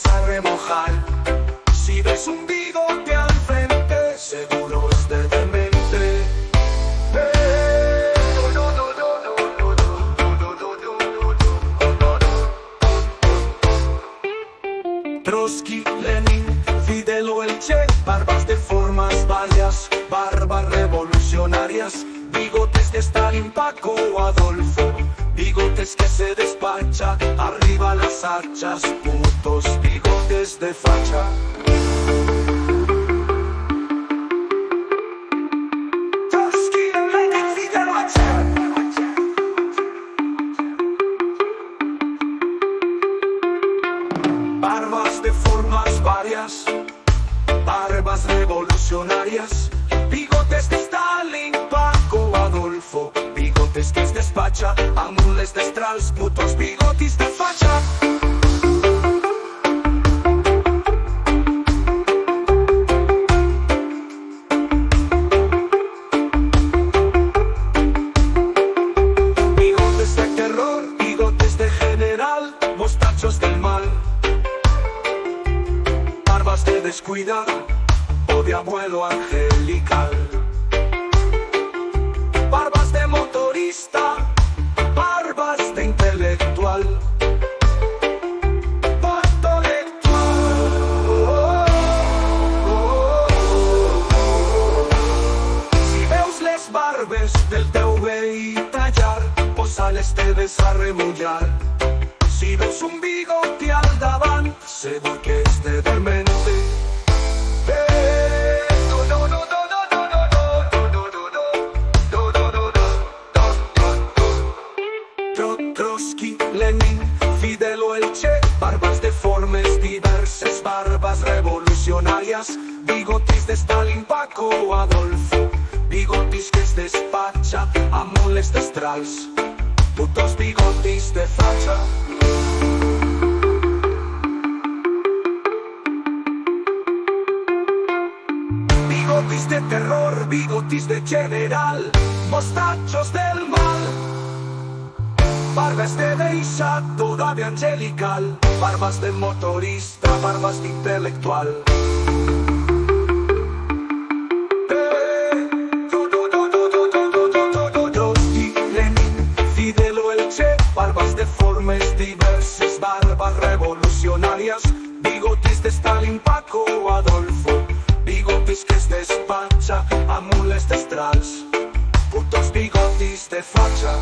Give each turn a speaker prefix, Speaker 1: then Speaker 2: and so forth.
Speaker 1: a remojar. Si ves un bigote al frente, seguro es de demente. Trotsky, Lenin, Fidel o el Che, barbas de formas varias, barbas revolucionarias, bigotes de Stalin, Paco o Adolfo, bigotes que se despacha, arriba las hachas, putos bigotes de facha. Trotsky, Lenin, Fidel o el Che. Barbas de formas varias, barbas revolucionarias, bigotes de Stalin, Paco, Adolfo, bigotes que se despacha, amules de Strauss, putos bigotes de facha. Bigotes de terror, bigotes de general, mostachos del mal, barbas de descuidar o de abuelo angelical, barbas de motorista, barbas de intelectual, Si veus les barbes del teu veí tallar, posales te ves a remullar. Si ves un bigote al davant, segur que és de demente. Trotsky, Lenin, Fidel o el Che, barbas de formes diverses, barbas revolucionarias, bigotis de Stalin, Paco o Adolfo, bigotis que es despacha, amules de Strauss, putos bigotis de facha. Bigotis de terror, bigotis de general, mostachos del mal, barbas de deisha, toda de angelical, barbas de motorista, barbas de intelectual. Trotsky, Lenin, Fidel o el Che, barbas de formas diversas, barbas revolucionarias, bigotis de Stalin, Paco o Adolfo, bigotis que se despacha, amules de Strauss, putos bigotis de facha.